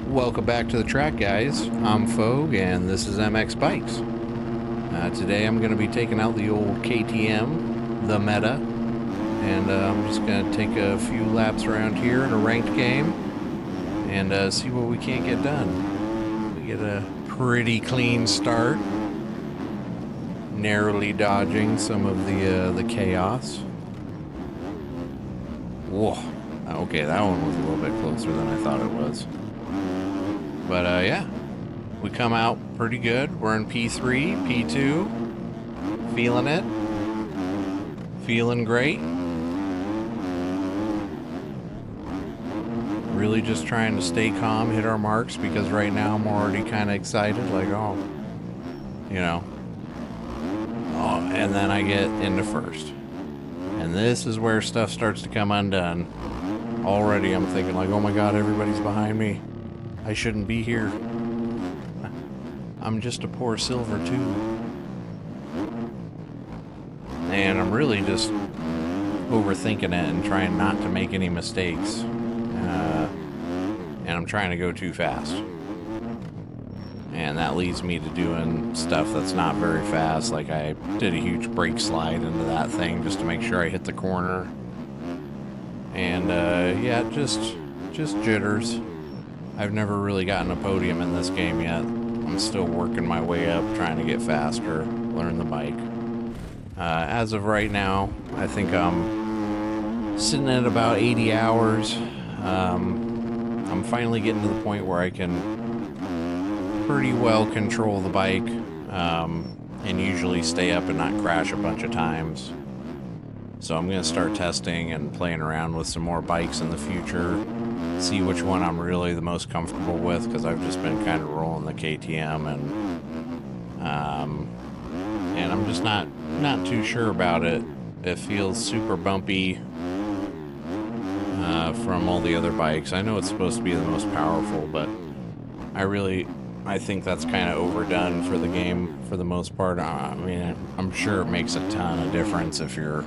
Welcome back to the track, guys. I'm Foge, and this is MX Bikes. Today I'm going to be taking out the old KTM, the Meta, and I'm just going to take a few laps around here in a ranked game and see what we can't get done. We get a pretty clean start, narrowly dodging some of the chaos. Whoa, okay, that one was a little bit closer than I thought it was. But yeah, we come out pretty good. We're in P3, P2, feeling it, feeling great. Really just trying to stay calm, hit our marks, because right now I'm already kind of excited, like, oh, you know. Oh, and then I get into first. And this is where stuff starts to come undone. Already I'm thinking like, oh my God, everybody's behind me. I shouldn't be here. I'm just a poor silver too. And I'm really just overthinking it and trying not to make any mistakes. And I'm trying to go too fast. And that leads me to doing stuff that's not very fast. Like I did a huge brake slide into that thing just to make sure I hit the corner. And yeah, just jitters. I've never really gotten a podium in this game yet. I'm still working my way up, trying to get faster, learn the bike. As of right now, I think I'm sitting at about 80 hours. I'm finally getting to the point where I can pretty well control the bike and usually stay up and not crash a bunch of times. So I'm going to start testing and playing around with some more bikes in the future. See which one I'm really the most comfortable with, because I've just been kind of rolling the KTM and I'm just not too sure about it. It feels super bumpy from all the other bikes. I know it's supposed to be the most powerful, but I think that's kind of overdone for the game for the most part. I mean, I'm sure it makes a ton of difference if you're,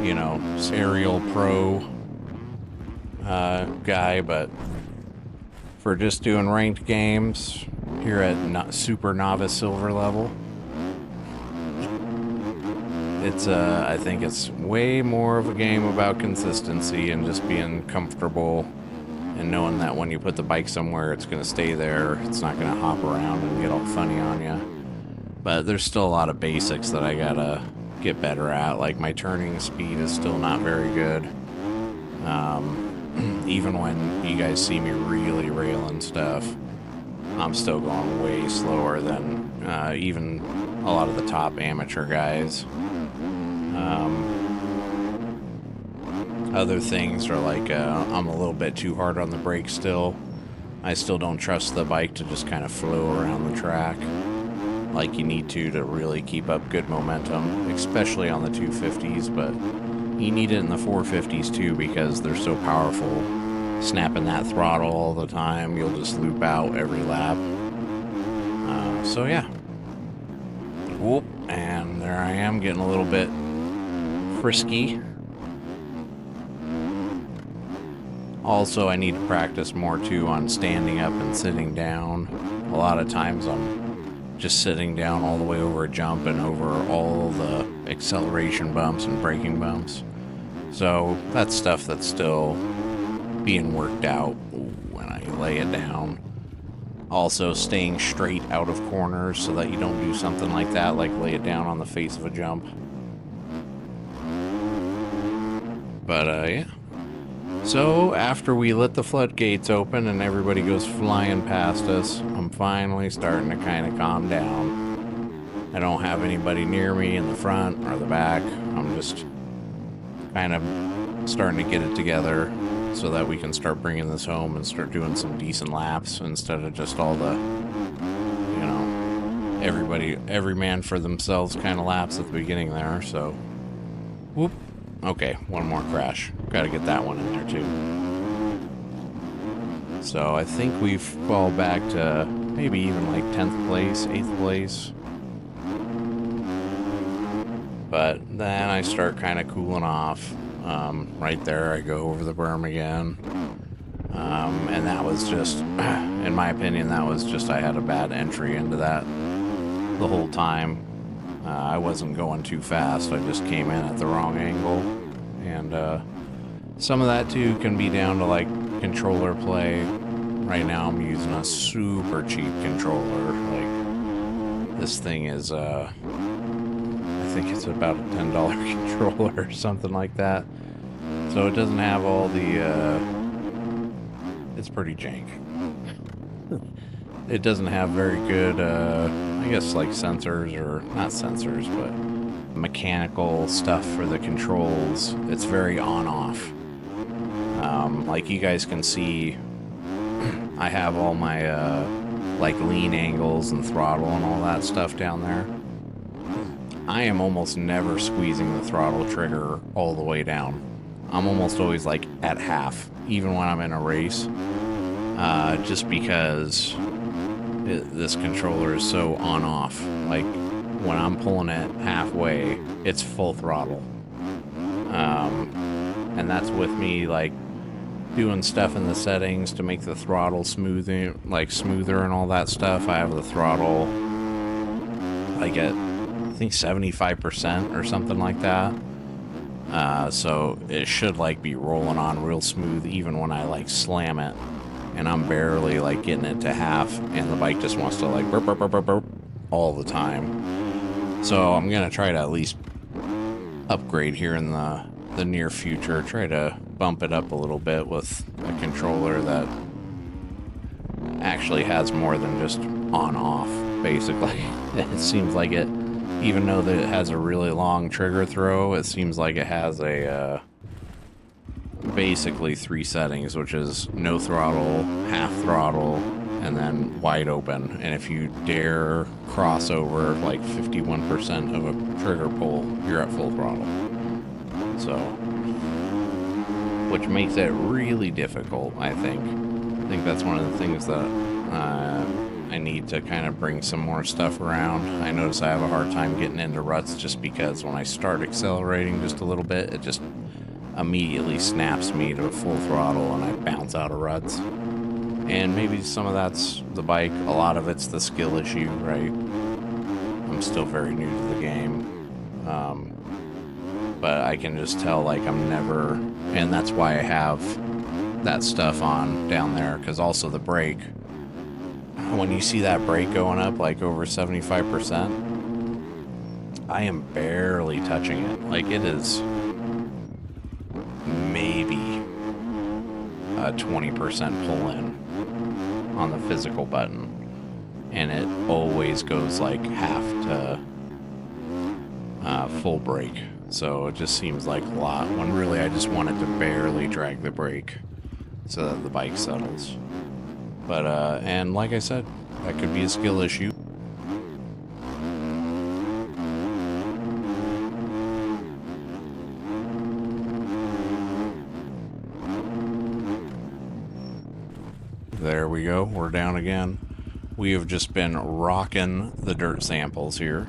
you know, serial pro guy, but for just doing ranked games here at super novice silver level, it's I think it's way more of a game about consistency and just being comfortable and knowing that when you put the bike somewhere, it's going to stay there. It's not going to hop around and get all funny on you. But there's still a lot of basics that I gotta get better at. Like my turning speed is still not very good. Even when you guys see me really railing stuff, I'm still going way slower than even a lot of the top amateur guys. Other things are like I'm a little bit too hard on the brakes still. I still don't trust the bike to just kind of flow around the track like you need to really keep up good momentum, especially on the 250s, but you need it in the 450s too, because they're so powerful. Snapping that throttle all the time, you'll just loop out every lap. So yeah. Whoop, and there I am getting a little bit frisky. Also, I need to practice more too on standing up and sitting down. A lot of times I'm just sitting down all the way over a jump and over all the acceleration bumps and braking bumps. So that's stuff that's still being worked out when I lay it down. Also staying straight out of corners so that you don't do something like that, like lay it down on the face of a jump. But yeah. So after we let the floodgates open and everybody goes flying past us, I'm finally starting to kind of calm down. I don't have anybody near me in the front or the back. I'm just kind of starting to get it together so that we can start bringing this home and start doing some decent laps instead of just all the, you know, every man for themselves kind of laps at the beginning there. So, whoop. Okay, one more crash. Gotta get that one in there too. So I think we fall back to maybe even like 10th place, 8th place. But then I start kind of cooling off. Right there, I go over the berm again. And that was just, in my opinion, that was just, I had a bad entry into that the whole time. I wasn't going too fast. I just came in at the wrong angle. And some of that too can be down to like controller play. Right now I'm using a super cheap controller. Like, this thing is, I think it's about a $10 controller or something like that. So it doesn't have all the, it's pretty jank. It doesn't have very good, I guess, like sensors, or not sensors, but mechanical stuff for the controls. It's very on-off. Like you guys can see, I have all my, like lean angles and throttle and all that stuff down there. I am almost never squeezing the throttle trigger all the way down. I'm almost always like at half, even when I'm in a race, just because this controller is so on-off. Like, when I'm pulling it halfway, it's full throttle. And that's with me, like, doing stuff in the settings to make the throttle smoother and all that stuff. I have the throttle, like, at, I think 75% or something like that. So it should, like, be rolling on real smooth even when I, like, slam it. And I'm barely, like, getting it to half, and the bike just wants to, like, burp, burp, burp, burp, burp all the time. So I'm gonna try to at least upgrade here in the near future. Try to bump it up a little bit with a controller that actually has more than just on-off, basically. It seems like it, even though that it has a really long trigger throw, it seems like it has a, basically 3 settings, which is no throttle, half throttle, and then wide open. And if you dare cross over like 51% of a trigger pull, you're at full throttle. So, which makes it really difficult, I think. I think that's one of the things that I need to kind of bring some more stuff around. I notice I have a hard time getting into ruts just because when I start accelerating just a little bit, it just immediately snaps me to full throttle and I bounce out of ruts. And maybe some of that's the bike, a lot of it's the skill issue, right? I'm still very new to the game. But I can just tell, like, I'm never, and that's why I have that stuff on down there, because also the brake, when you see that brake going up like over 75%, I am barely touching it. Like, it is maybe a 20% pull in on the physical button, and it always goes like half to full brake. So it just seems like a lot, when really I just wanted to barely drag the brake so that the bike settles. But and like I said, that could be a skill issue. There we go, we're down again. We have just been rocking the dirt samples here.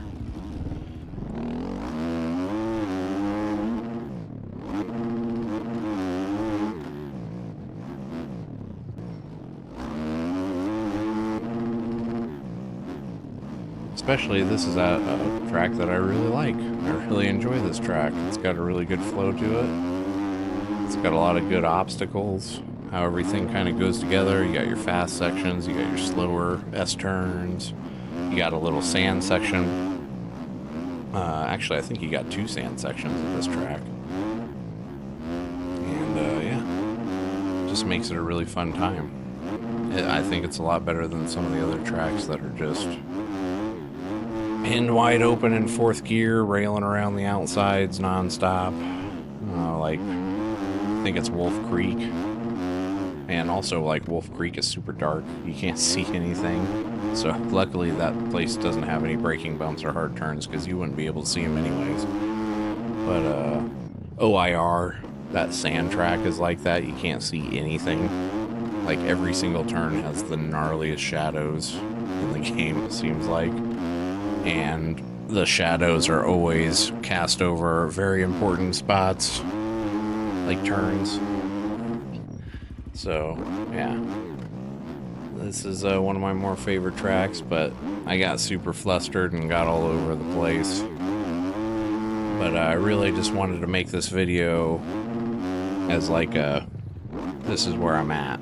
Especially, this is a track that I really like. I really enjoy this track. It's got a really good flow to it. It's got a lot of good obstacles. How everything kind of goes together. You got your fast sections, you got your slower S-turns, you got a little sand section. Actually, I think you got 2 sand sections of this track. And yeah, just makes it a really fun time. I think it's a lot better than some of the other tracks that are just in wide open in 4th gear, railing around the outsides nonstop. Like, I think it's Wolf Creek. And also, like, Wolf Creek is super dark. You can't see anything. So, luckily, that place doesn't have any braking bumps or hard turns, because you wouldn't be able to see them anyways. But, OIR, that sand track is like that. You can't see anything. Like, every single turn has the gnarliest shadows in the game, it seems like. And the shadows are always cast over very important spots, like turns. So, yeah. This is one of my more favorite tracks, but I got super flustered and got all over the place. But I really just wanted to make this video as like this is where I'm at.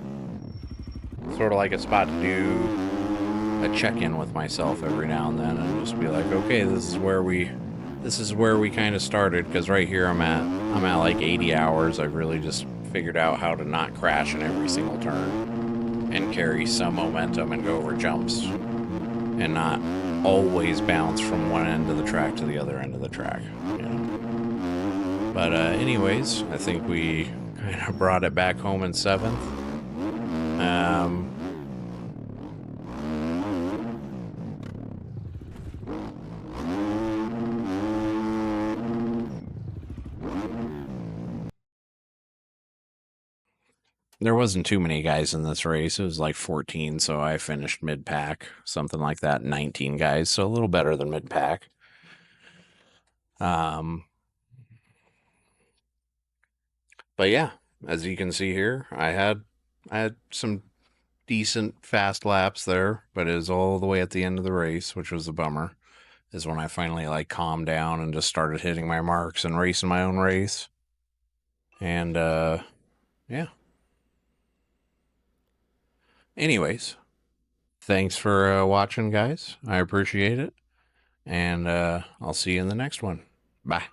Sort of like a spot to do a check-in with myself every now and then and just be like, okay, this is where we kind of started, because right here I'm at like 80 hours. I've really just figured out how to not crash in every single turn and carry some momentum and go over jumps and not always bounce from one end of the track to the other end of the track, you know. But anyways, I think we kind of brought it back home in 7th. There wasn't too many guys in this race. It was like 14, so I finished mid-pack, something like that. 19 guys, so a little better than mid-pack. But yeah, as you can see here, I had some decent fast laps there, but it was all the way at the end of the race, which was a bummer. Is when I finally like calmed down and just started hitting my marks and racing my own race. And yeah. Anyways, thanks for watching, guys. I appreciate it. And I'll see you in the next one. Bye.